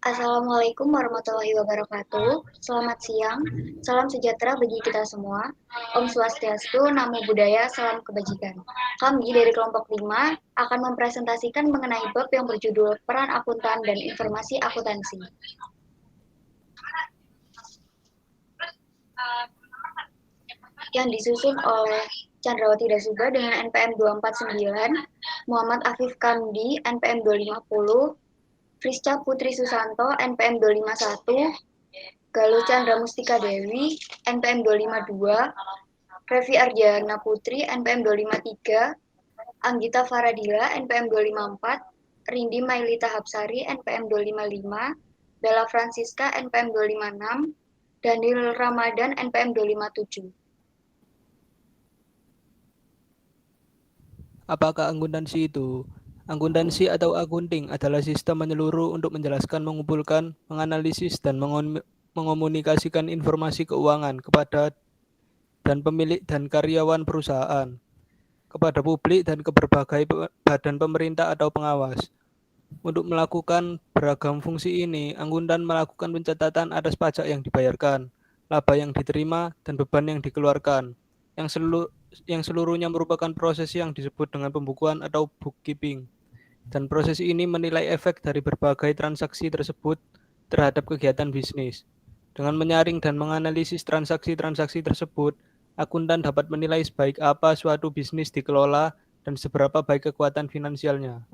Assalamualaikum warahmatullahi wabarakatuh. Selamat siang, salam sejahtera bagi kita semua. Om Swastiastu, Namo Buddhaya, salam kebajikan. Kami dari kelompok 5 akan mempresentasikan mengenai bab yang berjudul Peran Akuntan dan Informasi Akuntansi. Yang disusun oleh Chandrawati Dasuba dengan NPM 249, Muhammad Afif Kamdi NPM 250, Frisca Putri Susanto NPM 251, Galuh Chandra Mustika Dewi NPM 252, Revi Arjana Putri NPM 253, Anggita Faradila NPM 254, Rindi Mailita Hapsari NPM 255, Bella Francisca NPM 256, Daniel Ramadan NPM 257. Apakah akuntansi itu? Akuntansi atau accounting adalah sistem menyeluruh untuk menjelaskan, mengumpulkan, menganalisis, dan mengomunikasikan informasi keuangan kepada dan pemilik dan karyawan perusahaan, kepada publik dan ke berbagai badan pemerintah atau pengawas. Untuk melakukan beragam fungsi ini, akuntan melakukan pencatatan atas pajak yang dibayarkan, laba yang diterima, dan beban yang dikeluarkan, yang seluruhnya merupakan proses yang disebut dengan pembukuan atau bookkeeping. Dan proses ini menilai efek dari berbagai transaksi tersebut terhadap kegiatan bisnis. Dengan menyaring dan menganalisis transaksi-transaksi tersebut, akuntan dapat menilai sebaik apa suatu bisnis dikelola dan seberapa baik kekuatan finansialnya.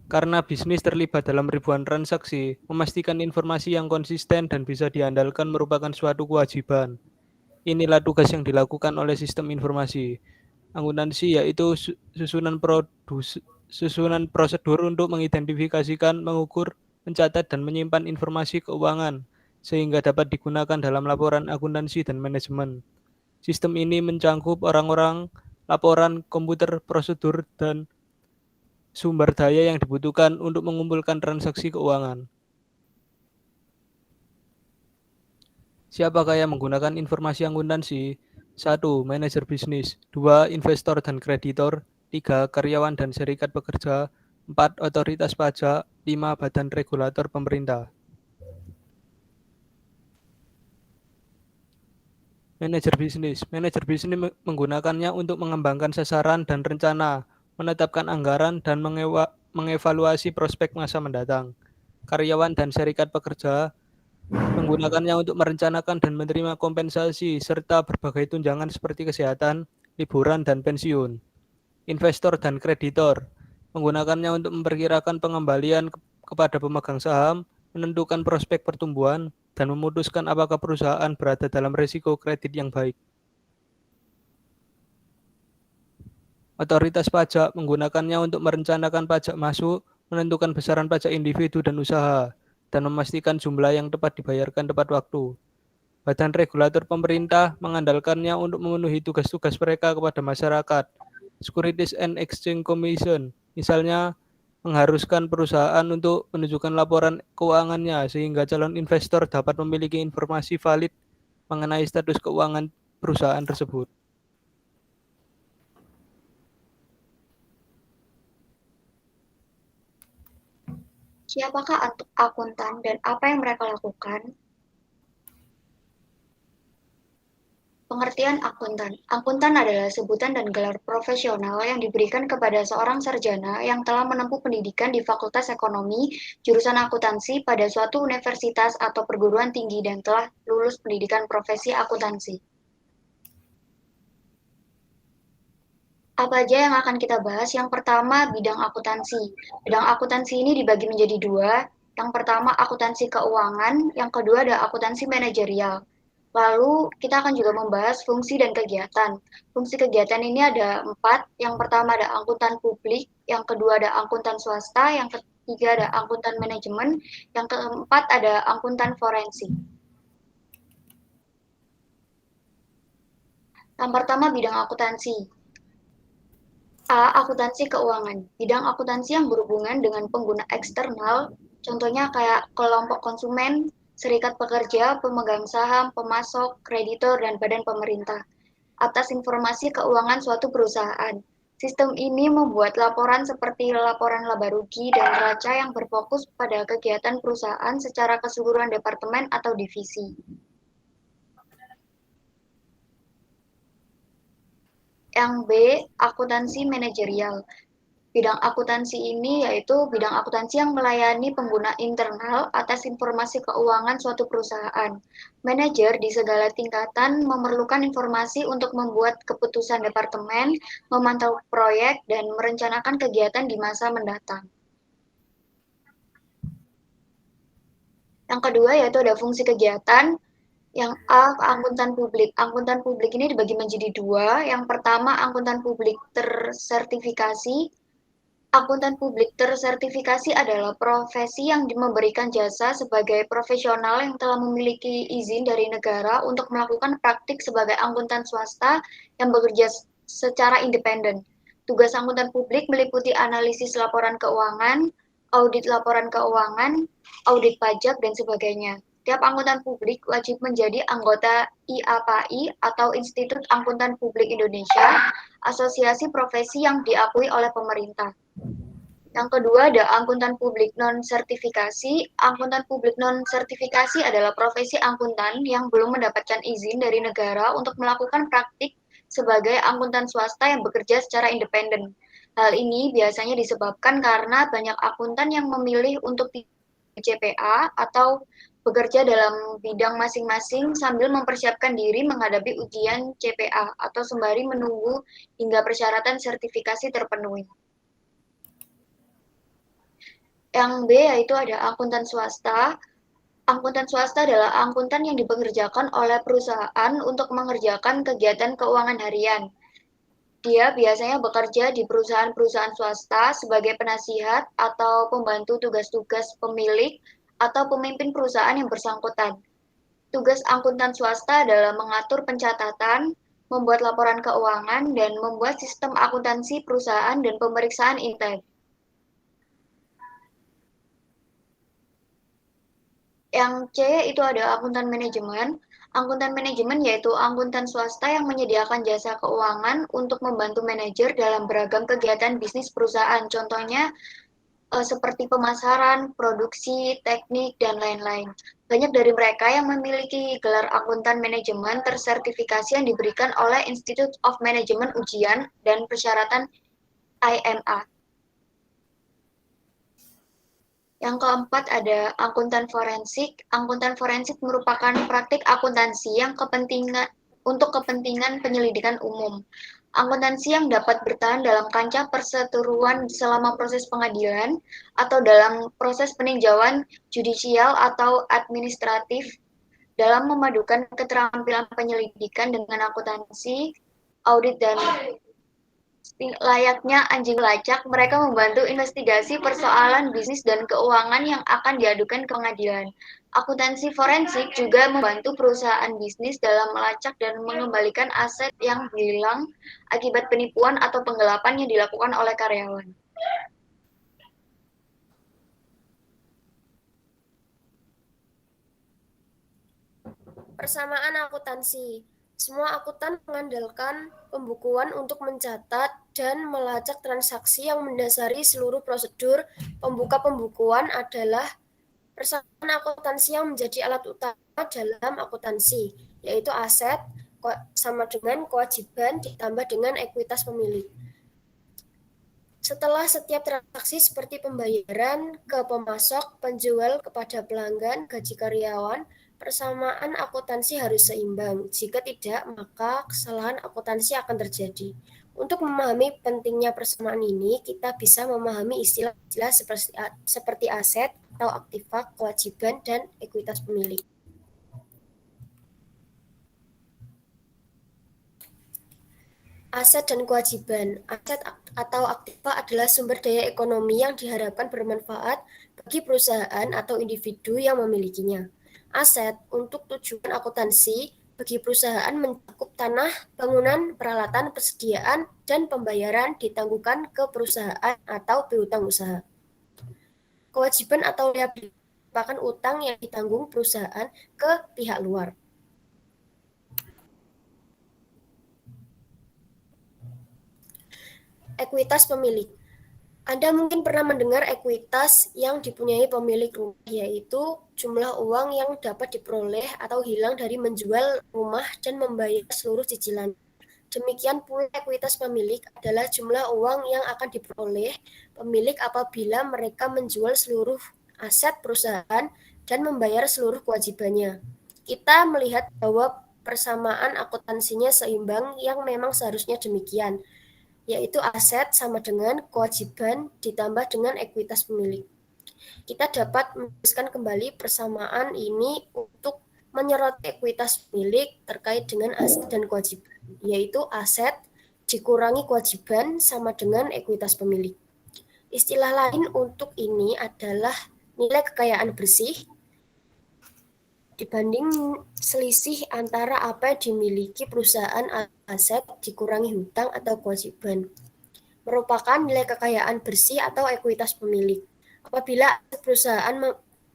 Karena bisnis terlibat dalam ribuan transaksi, memastikan informasi yang konsisten dan bisa diandalkan merupakan suatu kewajiban. Inilah tugas yang dilakukan oleh sistem informasi. Akuntansi yaitu susunan prosedur untuk mengidentifikasikan, mengukur, mencatat, dan menyimpan informasi keuangan, sehingga dapat digunakan dalam laporan akuntansi dan manajemen. Sistem ini mencangkup orang-orang, laporan, komputer, prosedur, dan sumber daya yang dibutuhkan untuk mengumpulkan transaksi keuangan. Siapakah yang menggunakan informasi akuntansi? 1. Manajer bisnis. 2. Investor dan kreditor. 3. Karyawan dan serikat pekerja. 4. Otoritas pajak. 5. Badan regulator pemerintah. Manajer bisnis. Manajer bisnis menggunakannya untuk mengembangkan sasaran dan rencana, menetapkan anggaran, dan mengevaluasi prospek masa mendatang. Karyawan dan serikat pekerja menggunakannya untuk merencanakan dan menerima kompensasi serta berbagai tunjangan seperti kesehatan, liburan, dan pensiun. Investor dan kreditor menggunakannya untuk memperkirakan pengembalian kepada pemegang saham, menentukan prospek pertumbuhan, dan memutuskan apakah perusahaan berada dalam risiko kredit yang baik. Otoritas pajak menggunakannya untuk merencanakan pajak masuk, menentukan besaran pajak individu dan usaha, dan memastikan jumlah yang tepat dibayarkan tepat waktu. Badan regulator pemerintah mengandalkannya untuk memenuhi tugas-tugas mereka kepada masyarakat. Securities and Exchange Commission, misalnya, mengharuskan perusahaan untuk menunjukkan laporan keuangannya sehingga calon investor dapat memiliki informasi valid mengenai status keuangan perusahaan tersebut. Siapakah akuntan dan apa yang mereka lakukan? Pengertian akuntan. Akuntan adalah sebutan dan gelar profesional yang diberikan kepada seorang sarjana yang telah menempuh pendidikan di Fakultas Ekonomi, jurusan akuntansi pada suatu universitas atau perguruan tinggi dan telah lulus pendidikan profesi akuntansi. Apa aja yang akan kita bahas? Yang pertama, bidang akuntansi. Bidang akuntansi ini dibagi menjadi dua. Yang pertama, akuntansi keuangan. Yang kedua, ada akuntansi manajerial. Lalu, kita akan juga membahas fungsi dan kegiatan. Fungsi kegiatan ini ada 4. Yang pertama ada akuntan publik. Yang kedua ada akuntan swasta. Yang ketiga ada akuntan manajemen. Yang keempat ada akuntan forensik. Yang pertama, bidang akuntansi. A. Akuntansi keuangan. Bidang akuntansi yang berhubungan dengan pengguna eksternal, contohnya kayak kelompok konsumen, serikat pekerja, pemegang saham, pemasok, kreditor, dan badan pemerintah, atas informasi keuangan suatu perusahaan. Sistem ini membuat laporan seperti laporan laba rugi dan neraca yang berfokus pada kegiatan perusahaan secara keseluruhan departemen atau divisi. Yang B, akuntansi manajerial. Bidang akuntansi ini yaitu bidang akuntansi yang melayani pengguna internal atas informasi keuangan suatu perusahaan. Manajer di segala tingkatan memerlukan informasi untuk membuat keputusan departemen, memantau proyek, dan merencanakan kegiatan di masa mendatang. Yang kedua yaitu ada fungsi kegiatan. Yang A, akuntan publik. Akuntan publik ini dibagi menjadi dua. Yang pertama, akuntan publik tersertifikasi. Akuntan publik tersertifikasi adalah profesi yang memberikan jasa sebagai profesional yang telah memiliki izin dari negara untuk melakukan praktik sebagai akuntan swasta yang bekerja secara independen. Tugas akuntan publik meliputi analisis laporan keuangan, audit laporan keuangan, audit pajak, dan sebagainya. Tiap akuntan publik wajib menjadi anggota IAPAI atau Institut Akuntan Publik Indonesia, asosiasi profesi yang diakui oleh pemerintah. Yang kedua ada akuntan publik non-sertifikasi. Akuntan publik non-sertifikasi adalah profesi akuntan yang belum mendapatkan izin dari negara untuk melakukan praktik sebagai akuntan swasta yang bekerja secara independen. Hal ini biasanya disebabkan karena banyak akuntan yang memilih untuk CPA atau bekerja dalam bidang masing-masing sambil mempersiapkan diri menghadapi ujian CPA atau sembari menunggu hingga persyaratan sertifikasi terpenuhi. Yang B yaitu ada akuntan swasta. Akuntan swasta adalah akuntan yang dipekerjakan oleh perusahaan untuk mengerjakan kegiatan keuangan harian. Dia biasanya bekerja di perusahaan-perusahaan swasta sebagai penasihat atau pembantu tugas-tugas pemilik atau pemimpin perusahaan yang bersangkutan. Tugas akuntan swasta adalah mengatur pencatatan, membuat laporan keuangan, dan membuat sistem akuntansi perusahaan dan pemeriksaan intern. Yang C itu ada akuntan manajemen. Akuntan manajemen yaitu akuntan swasta yang menyediakan jasa keuangan untuk membantu manajer dalam beragam kegiatan bisnis perusahaan. Contohnya seperti pemasaran, produksi, teknik, dan lain-lain. Banyak dari mereka yang memiliki gelar akuntan manajemen tersertifikasi yang diberikan oleh Institute of Management Ujian dan Persyaratan IMA. Yang keempat ada akuntan forensik. Akuntan forensik merupakan praktik akuntansi yang untuk kepentingan penyelidikan umum. Akuntansi yang dapat bertahan dalam kancah perseteruan selama proses pengadilan atau dalam proses peninjauan judicial atau administratif dalam memadukan keterampilan penyelidikan dengan akuntansi, audit, dan layaknya anjing lacak, mereka membantu investigasi persoalan bisnis dan keuangan yang akan diadukan ke pengadilan. Akuntansi forensik juga membantu perusahaan bisnis dalam melacak dan mengembalikan aset yang hilang akibat penipuan atau penggelapan yang dilakukan oleh karyawan. Persamaan akuntansi. Semua akuntan mengandalkan pembukuan untuk mencatat dan melacak transaksi yang mendasari seluruh prosedur pembuka pembukuan adalah persamaan akuntansi yang menjadi alat utama dalam akuntansi, yaitu aset sama dengan kewajiban ditambah dengan ekuitas pemilik. Setelah setiap transaksi seperti pembayaran ke pemasok, penjual kepada pelanggan, gaji karyawan, persamaan akuntansi harus seimbang. Jika tidak, maka kesalahan akuntansi akan terjadi. Untuk memahami pentingnya persamaan ini, kita bisa memahami istilah-istilah seperti aset atau aktiva, kewajiban, dan ekuitas pemilik. Aset dan kewajiban. Aset atau aktiva adalah sumber daya ekonomi yang diharapkan bermanfaat bagi perusahaan atau individu yang memilikinya. Aset untuk tujuan akuntansi bagi perusahaan mencakup tanah, bangunan, peralatan, persediaan, dan pembayaran ditangguhkan ke perusahaan atau piutang usaha. Kewajiban atau liabilitas merupakan utang yang ditanggung perusahaan ke pihak luar. Ekuitas pemilik. Anda mungkin pernah mendengar ekuitas yang dipunyai pemilik rumah, yaitu jumlah uang yang dapat diperoleh atau hilang dari menjual rumah dan membayar seluruh cicilan. Demikian pula ekuitas pemilik adalah jumlah uang yang akan diperoleh pemilik apabila mereka menjual seluruh aset perusahaan dan membayar seluruh kewajibannya. Kita melihat bahwa persamaan akuntansinya seimbang yang memang seharusnya demikian, yaitu aset sama dengan kewajiban ditambah dengan ekuitas pemilik. Kita dapat menuliskan kembali persamaan ini untuk menyoroti ekuitas pemilik terkait dengan aset dan kewajiban, yaitu aset dikurangi kewajiban sama dengan ekuitas pemilik. Istilah lain untuk ini adalah nilai kekayaan bersih dibanding selisih antara apa yang dimiliki perusahaan aset dikurangi hutang atau kewajiban, merupakan nilai kekayaan bersih atau ekuitas pemilik. Apabila perusahaan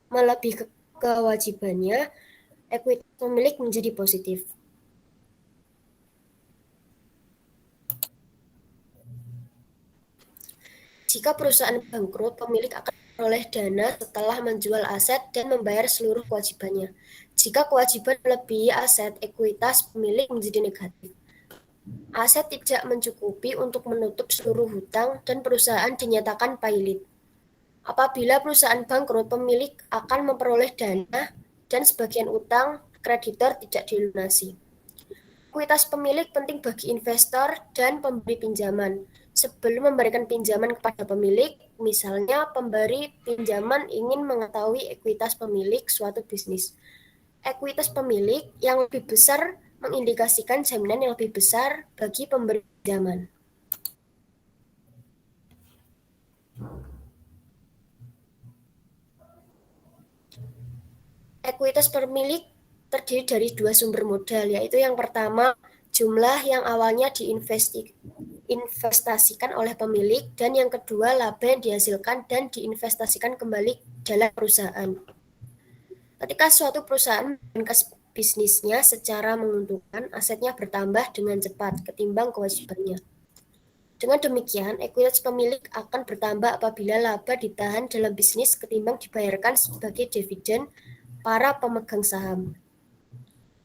melebihi kewajibannya, ekuitas pemilik menjadi positif. Jika perusahaan bangkrut, pemilik akan memperoleh dana setelah menjual aset dan membayar seluruh kewajibannya. Jika kewajiban melebihi aset, ekuitas pemilik menjadi negatif. Aset tidak mencukupi untuk menutup seluruh hutang dan perusahaan dinyatakan pailit. Apabila perusahaan bangkrut, pemilik akan memperoleh dana dan sebagian utang kreditor tidak dilunasi. Ekuitas pemilik penting bagi investor dan pemberi pinjaman. Sebelum memberikan pinjaman kepada pemilik, misalnya pemberi pinjaman ingin mengetahui ekuitas pemilik suatu bisnis. Ekuitas pemilik yang lebih besar mengindikasikan jaminan yang lebih besar bagi pemberi pinjaman. Ekuitas pemilik terdiri dari dua sumber modal, yaitu yang pertama, jumlah yang awalnya diinvestasikan oleh pemilik, dan yang kedua, laba yang dihasilkan dan diinvestasikan kembali dalam perusahaan. Ketika suatu perusahaan meningkatkan bisnisnya secara menguntungkan, asetnya bertambah dengan cepat ketimbang kewajibannya. Dengan demikian, ekuitas pemilik akan bertambah apabila laba ditahan dalam bisnis ketimbang dibayarkan sebagai dividen para pemegang saham.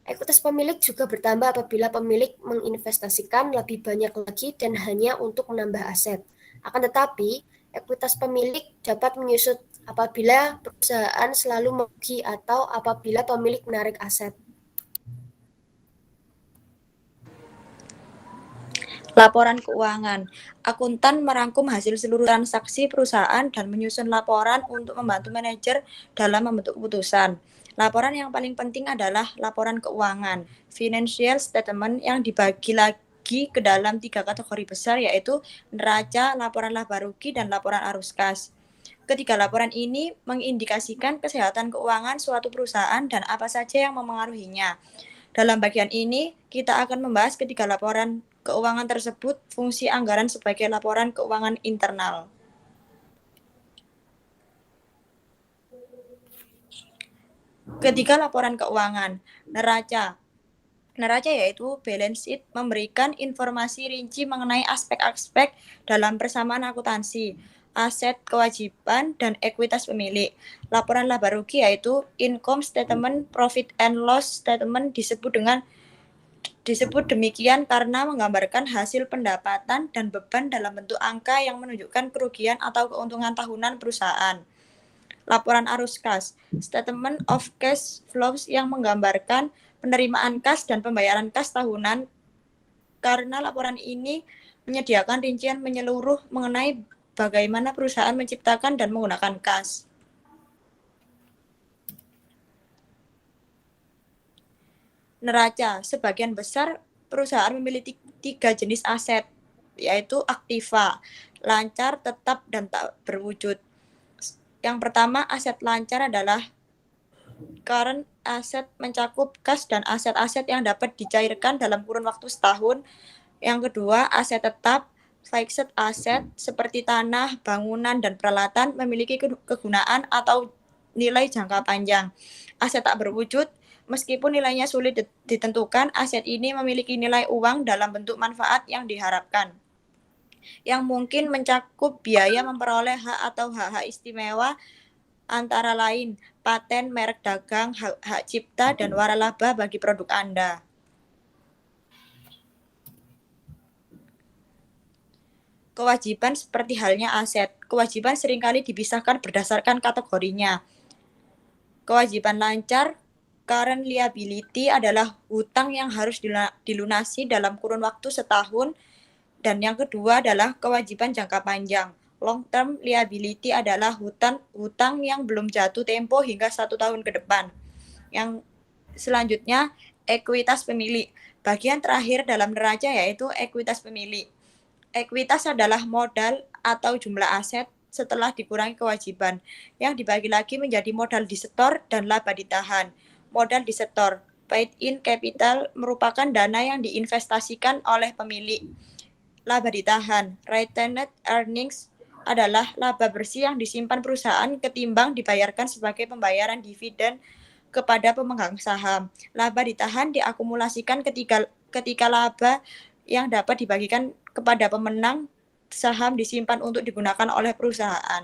Ekuitas pemilik juga bertambah apabila pemilik menginvestasikan lebih banyak lagi dan hanya untuk menambah aset. Akan tetapi, ekuitas pemilik dapat menyusut apabila perusahaan selalu merugi atau apabila pemilik menarik aset. Laporan keuangan. Akuntan merangkum hasil seluruh transaksi perusahaan dan menyusun laporan untuk membantu manajer dalam membentuk keputusan. Laporan yang paling penting adalah laporan keuangan, financial statement, yang dibagi lagi ke dalam 3 kategori besar, yaitu neraca, laporan laba rugi, dan laporan arus kas. Ketiga laporan ini mengindikasikan kesehatan keuangan suatu perusahaan dan apa saja yang memengaruhinya. Dalam bagian ini, kita akan membahas ketiga laporan keuangan tersebut, fungsi anggaran sebagai laporan keuangan internal. Ketiga laporan keuangan, neraca. Neraca yaitu balance sheet, memberikan informasi rinci mengenai aspek-aspek dalam persamaan akuntansi, aset, kewajiban, dan ekuitas pemilik. Laporan laba rugi yaitu income statement, profit and loss statement, disebut demikian karena menggambarkan hasil pendapatan dan beban dalam bentuk angka yang menunjukkan kerugian atau keuntungan tahunan perusahaan. Laporan arus kas, statement of cash flows, yang menggambarkan penerimaan kas dan pembayaran kas tahunan, karena laporan ini menyediakan rincian menyeluruh mengenai bagaimana perusahaan menciptakan dan menggunakan kas. Neraca, sebagian besar perusahaan memiliki 3 jenis aset, yaitu aktiva, lancar, tetap, dan tak berwujud. Yang pertama, aset lancar adalah current asset, mencakup kas dan aset-aset yang dapat dicairkan dalam kurun waktu setahun. Yang kedua, aset tetap, fixed asset, seperti tanah, bangunan, dan peralatan, memiliki kegunaan atau nilai jangka panjang. Aset tak berwujud, meskipun nilainya sulit ditentukan, aset ini memiliki nilai uang dalam bentuk manfaat yang diharapkan. yang mungkin mencakup biaya memperoleh hak atau hak-hak istimewa antara lain paten, merek dagang, hak cipta, dan waralaba bagi produk Anda. Kewajiban seperti halnya aset. Kewajiban seringkali dipisahkan berdasarkan kategorinya. Kewajiban lancar, current liability adalah hutang yang harus dilunasi dalam kurun waktu setahun. Dan yang kedua adalah kewajiban jangka panjang. Long term liability adalah hutang yang belum jatuh tempo hingga 1 tahun ke depan. Yang selanjutnya, ekuitas pemilik. Bagian terakhir dalam neraca yaitu ekuitas pemilik. Ekuitas adalah modal atau jumlah aset setelah dikurangi kewajiban, yang dibagi lagi menjadi modal disetor dan laba ditahan. Modal disetor, paid in capital, merupakan dana yang diinvestasikan oleh pemilik. Laba ditahan, retained earnings, adalah laba bersih yang disimpan perusahaan ketimbang dibayarkan sebagai pembayaran dividen kepada pemegang saham. Laba ditahan diakumulasikan ketika laba yang dapat dibagikan kepada pemenang saham disimpan untuk digunakan oleh perusahaan.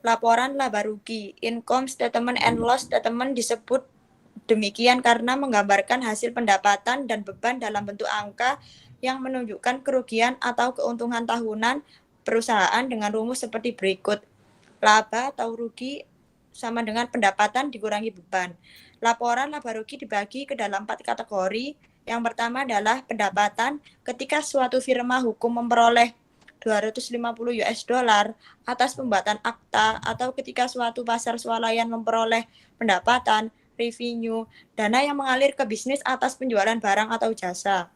Laporan laba rugi, income statement and loss statement disebut demikian karena menggambarkan hasil pendapatan dan beban dalam bentuk angka yang menunjukkan kerugian atau keuntungan tahunan perusahaan dengan rumus seperti berikut. Laba atau rugi sama dengan pendapatan dikurangi beban. Laporan laba rugi dibagi ke dalam 4 kategori. Yang pertama adalah pendapatan ketika suatu firma hukum memperoleh $250 atas pembuatan akta, atau ketika suatu pasar swalayan memperoleh pendapatan, revenue, dana yang mengalir ke bisnis atas penjualan barang atau jasa.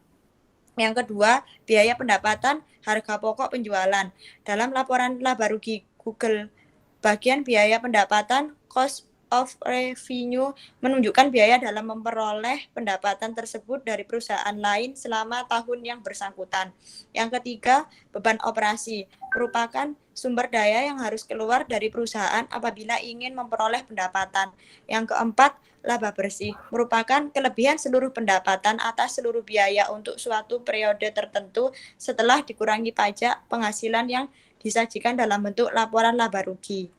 Yang kedua, biaya pendapatan, harga pokok penjualan. Dalam laporan laba rugi Google, bagian biaya pendapatan, cost of revenue, menunjukkan biaya dalam memperoleh pendapatan tersebut dari perusahaan lain selama tahun yang bersangkutan. Yang ketiga, beban operasi, merupakan sumber daya yang harus keluar dari perusahaan apabila ingin memperoleh pendapatan. Yang keempat, laba bersih, merupakan kelebihan seluruh pendapatan atas seluruh biaya untuk suatu periode tertentu setelah dikurangi pajak penghasilan yang disajikan dalam bentuk laporan laba rugi.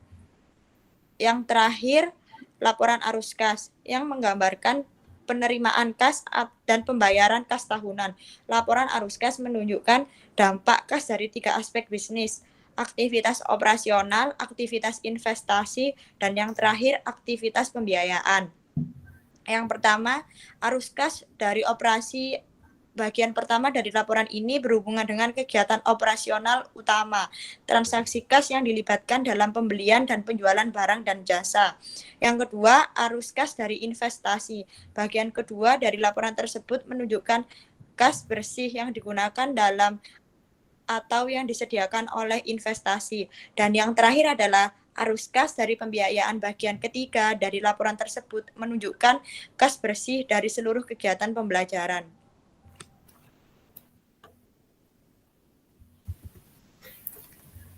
Yang terakhir, laporan arus kas yang menggambarkan penerimaan kas dan pembayaran kas tahunan. Laporan arus kas menunjukkan dampak kas dari 3 aspek bisnis, aktivitas operasional, aktivitas investasi, dan yang terakhir aktivitas pembiayaan. Yang pertama, arus kas dari operasi. Bagian pertama dari laporan ini berhubungan dengan kegiatan operasional utama, transaksi kas yang dilibatkan dalam pembelian dan penjualan barang dan jasa. Yang kedua, arus kas dari investasi. Bagian kedua dari laporan tersebut menunjukkan kas bersih yang digunakan dalam atau yang disediakan oleh investasi. Dan yang terakhir adalah arus kas dari pembiayaan. Bagian ketiga dari laporan tersebut menunjukkan kas bersih dari seluruh kegiatan pembelajaran.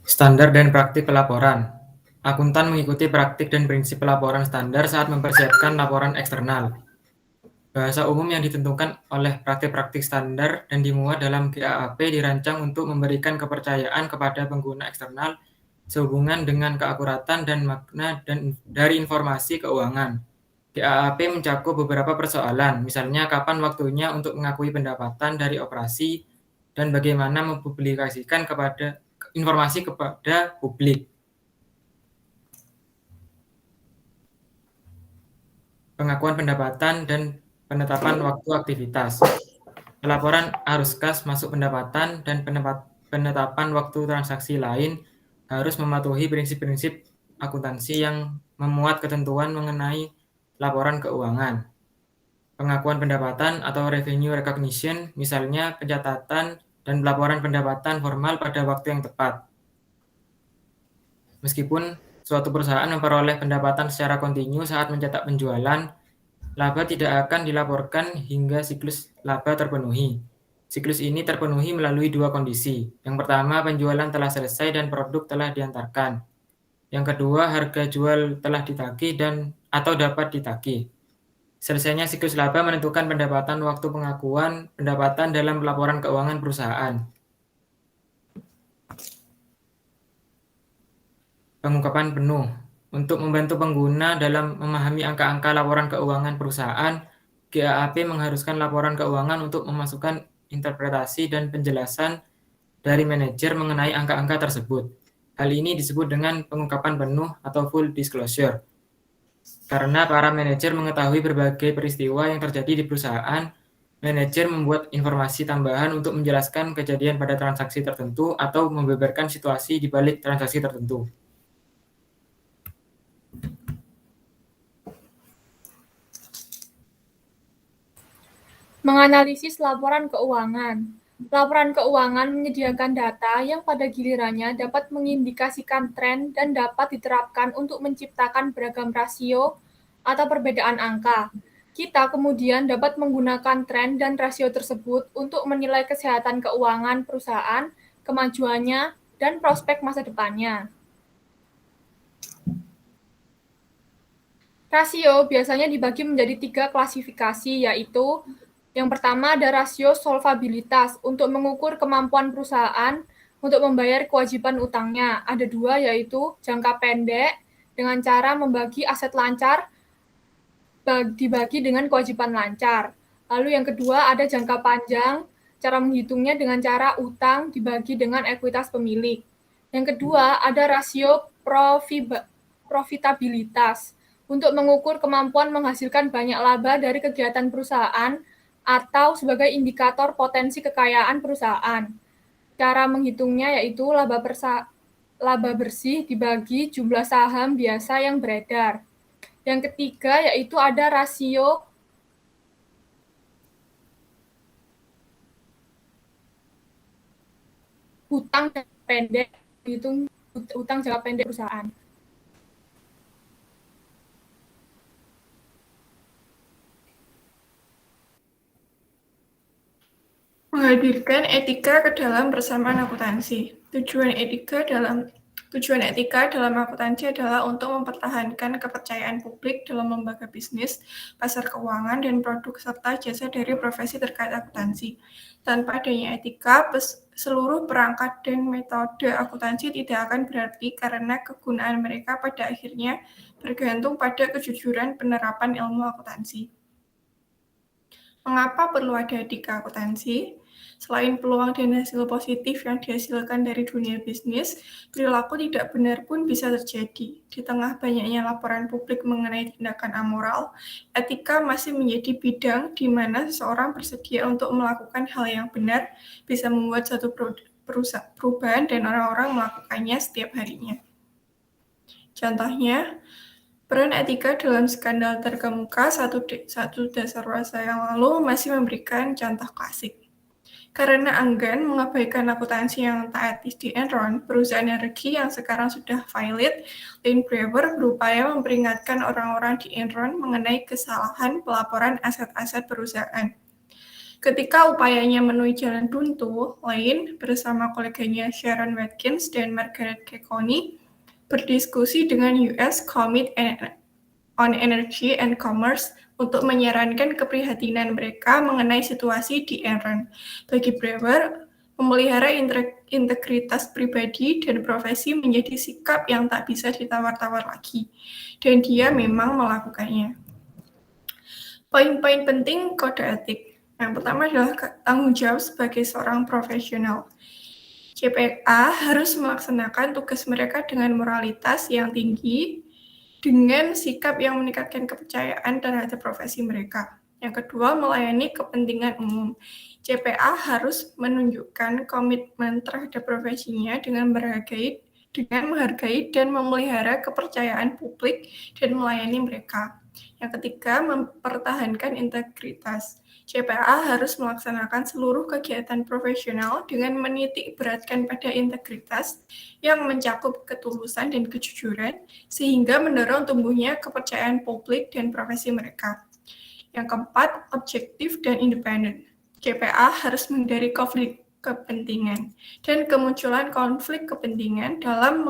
Standar dan praktik pelaporan. Akuntan mengikuti praktik dan prinsip pelaporan standar saat mempersiapkan laporan eksternal. Bahasa umum yang ditentukan oleh praktik-praktik standar dan dimuat dalam GAAP dirancang untuk memberikan kepercayaan kepada pengguna eksternal sehubungan dengan keakuratan dan makna dari informasi keuangan. GAAP mencakup beberapa persoalan, misalnya kapan waktunya untuk mengakui pendapatan dari operasi dan bagaimana mempublikasikan informasi kepada publik. Pengakuan pendapatan dan penetapan waktu aktivitas. Laporan arus kas masuk pendapatan dan penetapan waktu transaksi lain harus mematuhi prinsip-prinsip akuntansi yang memuat ketentuan mengenai laporan keuangan. Pengakuan pendapatan atau revenue recognition, misalnya pencatatan dan pelaporan pendapatan formal pada waktu yang tepat. Meskipun suatu perusahaan memperoleh pendapatan secara kontinu saat mencetak penjualan, laba tidak akan dilaporkan hingga siklus laba terpenuhi. Siklus ini terpenuhi melalui 2 kondisi. Yang pertama, penjualan telah selesai dan produk telah diantarkan. Yang kedua, harga jual telah ditagih atau dapat ditagih. Selesainya siklus laba menentukan pendapatan waktu pengakuan pendapatan dalam laporan keuangan perusahaan. Pengungkapan penuh. Untuk membantu pengguna dalam memahami angka-angka laporan keuangan perusahaan, GAAP mengharuskan laporan keuangan untuk memasukkan interpretasi dan penjelasan dari manajer mengenai angka-angka tersebut. Hal ini disebut dengan pengungkapan penuh atau full disclosure. Karena para manajer mengetahui berbagai peristiwa yang terjadi di perusahaan, manajer membuat informasi tambahan untuk menjelaskan kejadian pada transaksi tertentu atau membeberkan situasi di balik transaksi tertentu. Menganalisis laporan keuangan. Laporan keuangan menyediakan data yang pada gilirannya dapat mengindikasikan tren dan dapat diterapkan untuk menciptakan beragam rasio atau perbedaan angka. Kita kemudian dapat menggunakan tren dan rasio tersebut untuk menilai kesehatan keuangan perusahaan, kemajuannya, dan prospek masa depannya. Rasio biasanya dibagi menjadi 3 klasifikasi, yaitu yang pertama ada rasio solvabilitas untuk mengukur kemampuan perusahaan untuk membayar kewajiban utangnya. Ada 2, yaitu jangka pendek dengan cara membagi aset lancar dibagi dengan kewajiban lancar. Lalu yang kedua ada jangka panjang, cara menghitungnya dengan cara utang dibagi dengan ekuitas pemilik. Yang kedua ada rasio profitabilitas untuk mengukur kemampuan menghasilkan banyak laba dari kegiatan perusahaan atau sebagai indikator potensi kekayaan perusahaan. Cara menghitungnya yaitu laba bersih dibagi jumlah saham biasa yang beredar. Yang ketiga yaitu ada rasio hutang jangka pendek, hitung hutang jangka pendek perusahaan. Menghadirkan etika ke dalam persamaan akuntansi. Tujuan etika dalam akuntansi adalah untuk mempertahankan kepercayaan publik dalam lembaga bisnis, pasar keuangan, dan produk serta jasa dari profesi terkait akuntansi. Tanpa adanya etika, seluruh perangkat dan metode akuntansi tidak akan berarti karena kegunaan mereka pada akhirnya bergantung pada kejujuran penerapan ilmu akuntansi. Mengapa perlu ada etika akuntansi? Selain peluang dan hasil positif yang dihasilkan dari dunia bisnis, perilaku tidak benar pun bisa terjadi. Di tengah banyaknya laporan publik mengenai tindakan amoral, etika masih menjadi bidang di mana seseorang bersedia untuk melakukan hal yang benar, bisa membuat suatu perubahan dan orang-orang melakukannya setiap harinya. Contohnya, peran etika dalam skandal terkemuka satu dasawarsa yang lalu masih memberikan contoh klasik. Karena enggan mengabaikan akuntansi yang tak etis di Enron, perusahaan energi yang sekarang sudah failit, Lynn Brewer berupaya memperingatkan orang-orang di Enron mengenai kesalahan pelaporan aset-aset perusahaan. Ketika upayanya menuju jalan buntu, Lynn bersama koleganya Sharon Watkins dan Margaret Kekoni berdiskusi dengan US Committee on Energy and Commerce untuk menyarankan keprihatinan mereka mengenai situasi di Enron. Bagi Brewer, memelihara integritas pribadi dan profesi menjadi sikap yang tak bisa ditawar-tawar lagi, dan dia memang melakukannya. Poin-poin penting kode etik. Yang pertama adalah tanggung jawab sebagai seorang profesional. CPA harus melaksanakan tugas mereka dengan moralitas yang tinggi, dengan sikap yang meningkatkan kepercayaan terhadap profesi mereka. Yang kedua, melayani kepentingan umum. CPA harus menunjukkan komitmen terhadap profesinya dengan menghargai dan memelihara kepercayaan publik dan melayani mereka. Yang ketiga, mempertahankan integritas. CPA harus melaksanakan seluruh kegiatan profesional dengan menitik beratkan pada integritas yang mencakup ketulusan dan kejujuran, sehingga mendorong tumbuhnya kepercayaan publik dan profesi mereka. Yang keempat, objektif dan independen. CPA harus menghindari konflik kepentingan dan kemunculan konflik kepentingan dalam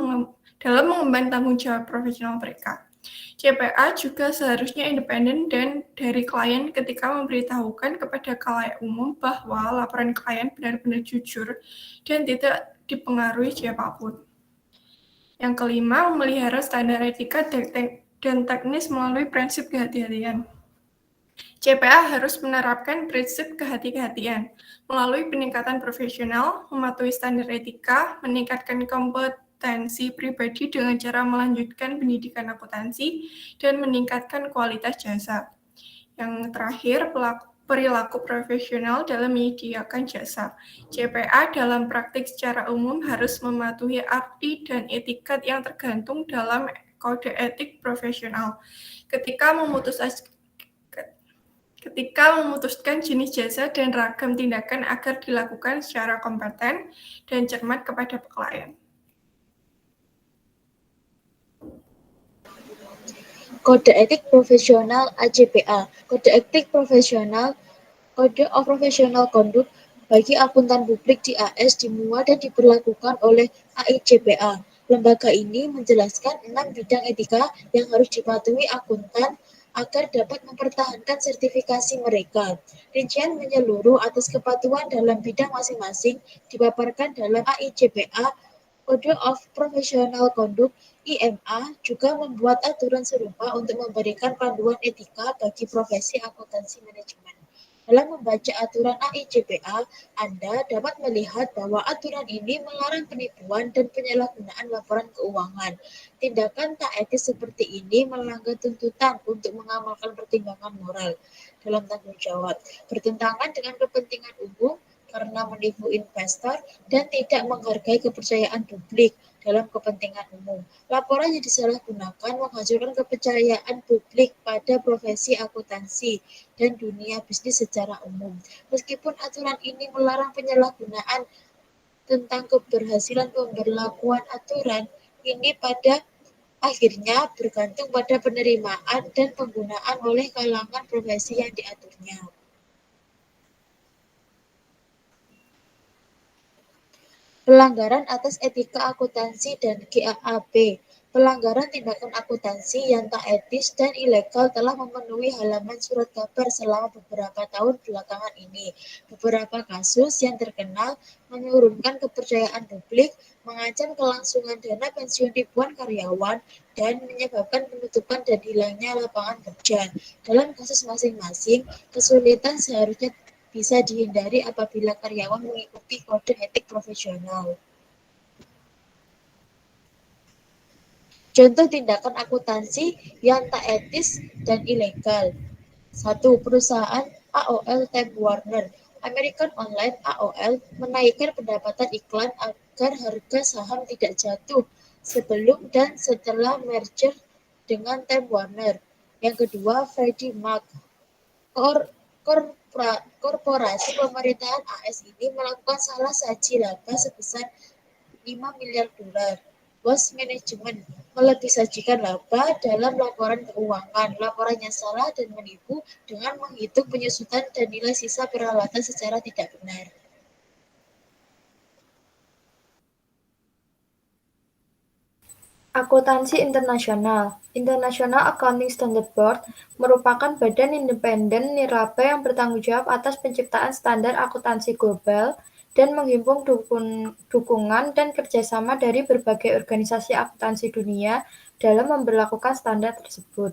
mengemban tanggung jawab profesional mereka. CPA juga seharusnya independen dan dari klien ketika memberitahukan kepada khalayak umum bahwa laporan klien benar-benar jujur dan tidak dipengaruhi siapapun. Yang kelima, memelihara standar etika dan teknis melalui prinsip kehati-hatian. CPA harus menerapkan prinsip kehati-hatian melalui peningkatan profesional, mematuhi standar etika, meningkatkan kompetensi pribadi dengan cara melanjutkan pendidikan akuntansi, dan meningkatkan kualitas jasa. Yang terakhir, perilaku profesional dalam menyediakan jasa. CPA dalam praktik secara umum harus mematuhi arti dan etikat yang tergantung dalam kode etik profesional. Ketika memutuskan jenis jasa dan ragam tindakan agar dilakukan secara kompeten dan cermat kepada klien. Kode etik profesional ACPA. Kode etik profesional, Code of Professional Conduct bagi akuntan publik di AS dimuat dan diberlakukan oleh AICPA. Lembaga ini menjelaskan 6 bidang etika yang harus dipatuhi akuntan agar dapat mempertahankan sertifikasi mereka. Rincian menyeluruh atas kepatuhan dalam bidang masing-masing dipaparkan dalam AICPA. Code of Professional Conduct IMA juga membuat aturan serupa untuk memberikan panduan etika bagi profesi akuntansi manajemen. Dalam membaca aturan AICPA, Anda dapat melihat bahwa aturan ini melarang penipuan dan penyalahgunaan laporan keuangan. Tindakan tak etis seperti ini melanggar tuntutan untuk mengamalkan pertimbangan moral dalam tanggung jawab, bertentangan dengan kepentingan umum karena menipu investor dan tidak menghargai kepercayaan publik dalam kepentingan umum. Laporan yang disalahgunakan menghancurkan kepercayaan publik pada profesi akuntansi dan dunia bisnis secara umum. Meskipun aturan ini melarang penyalahgunaan tentang keberhasilan pemberlakuan aturan ini pada akhirnya bergantung pada penerimaan dan penggunaan oleh kalangan profesi yang diaturnya. Pelanggaran atas etika akuntansi dan GAAP. Pelanggaran tindakan akuntansi yang tak etis dan ilegal telah memenuhi halaman surat kabar selama beberapa tahun belakangan ini. Beberapa kasus yang terkenal menurunkan kepercayaan publik, mengancam kelangsungan dana pensiun ribuan karyawan, dan menyebabkan penutupan dan hilangnya lapangan kerja. Dalam kasus masing-masing, kesulitan seharusnya bisa dihindari apabila karyawan mengikuti kode etik profesional. Contoh tindakan akuntansi yang tak etis dan ilegal. 1. Perusahaan AOL Time Warner. American Online AOL menaikkan pendapatan iklan agar harga saham tidak jatuh sebelum dan setelah merger dengan Time Warner. Yang kedua, Freddie Mac. Korporasi pemerintahan AS ini melakukan salah saji laba sebesar $5 miliar. Bos manajemen melebih sajikan laba dalam laporan keuangan. Laporannya salah dan menipu dengan menghitung penyusutan dan nilai sisa peralatan secara tidak benar. Akuntansi Internasional. International Accounting Standard Board merupakan badan independen nirlaba yang bertanggung jawab atas penciptaan standar akuntansi global dan menghimpun dukungan dan kerjasama dari berbagai organisasi akuntansi dunia dalam memberlakukan standar tersebut.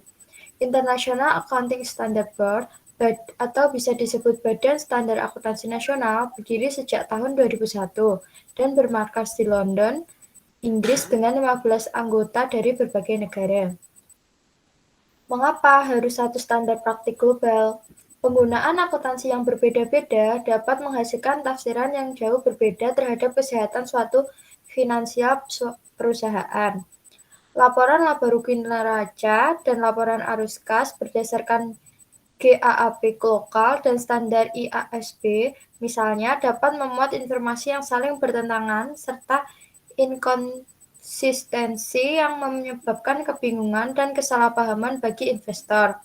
International Accounting Standard Board atau bisa disebut Badan Standar Akuntansi Nasional berdiri sejak tahun 2001 dan bermarkas di London, Inggris dengan 15 anggota dari berbagai negara. Mengapa harus satu standar praktik global? Penggunaan akuntansi yang berbeda-beda dapat menghasilkan tafsiran yang jauh berbeda terhadap kesehatan suatu finansial perusahaan. Laporan laba rugi neraca dan laporan arus kas berdasarkan GAAP lokal dan standar IASB, misalnya, dapat memuat informasi yang saling bertentangan serta inkonsistensi yang menyebabkan kebingungan dan kesalahpahaman bagi investor.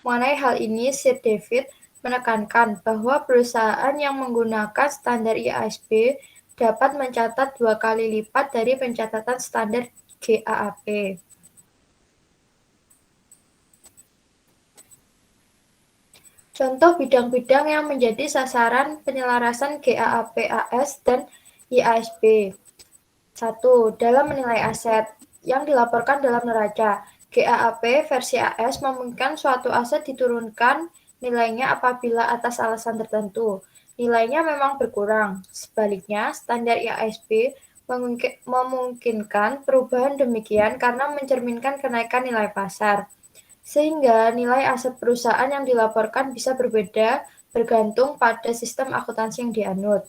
Mengenai hal ini, Sir David menekankan bahwa perusahaan yang menggunakan standar IASB dapat mencatat 2 kali lipat dari pencatatan standar GAAP. Contoh bidang-bidang yang menjadi sasaran penyelarasan GAAP-AS dan IASB. 1. Dalam menilai aset yang dilaporkan dalam neraca, GAAP versi AS memungkinkan suatu aset diturunkan nilainya apabila atas alasan tertentu nilainya memang berkurang. Sebaliknya, standar IASB memungkinkan perubahan demikian karena mencerminkan kenaikan nilai pasar, sehingga nilai aset perusahaan yang dilaporkan bisa berbeda bergantung pada sistem akuntansi yang dianut.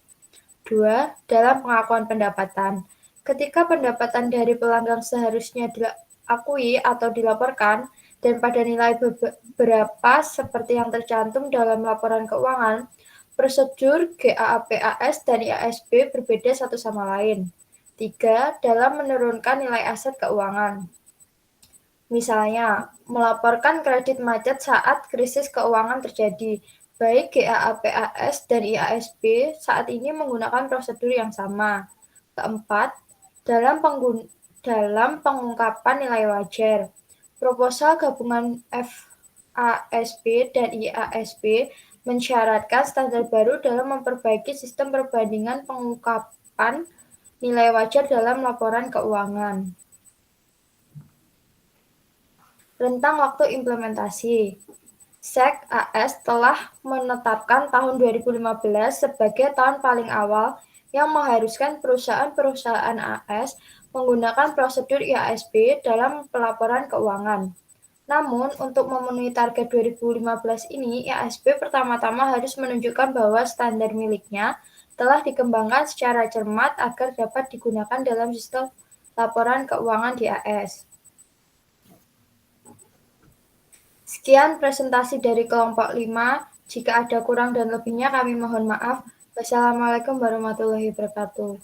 2. Dalam pengakuan pendapatan. Ketika pendapatan dari pelanggan seharusnya diakui atau dilaporkan, dan pada nilai berapa seperti yang tercantum dalam laporan keuangan, prosedur GAAP-AS dan IASB berbeda satu sama lain. 3. Dalam menurunkan nilai aset keuangan. Misalnya, melaporkan kredit macet saat krisis keuangan terjadi. Baik GAAP-AS dan IASB saat ini menggunakan prosedur yang sama. Keempat, dalam pengungkapan nilai wajar. Proposal gabungan FASB dan IASB mensyaratkan standar baru dalam memperbaiki sistem perbandingan pengungkapan nilai wajar dalam laporan keuangan. Rentang waktu implementasi. SEC AS telah menetapkan tahun 2015 sebagai tahun paling awal yang mengharuskan perusahaan-perusahaan AS menggunakan prosedur IASB dalam pelaporan keuangan. Namun, untuk memenuhi target 2015 ini, IASB pertama-tama harus menunjukkan bahwa standar miliknya telah dikembangkan secara cermat agar dapat digunakan dalam sistem laporan keuangan di AS. Sekian presentasi dari kelompok 5. Jika ada kurang dan lebihnya kami mohon maaf. Wassalamualaikum warahmatullahi wabarakatuh.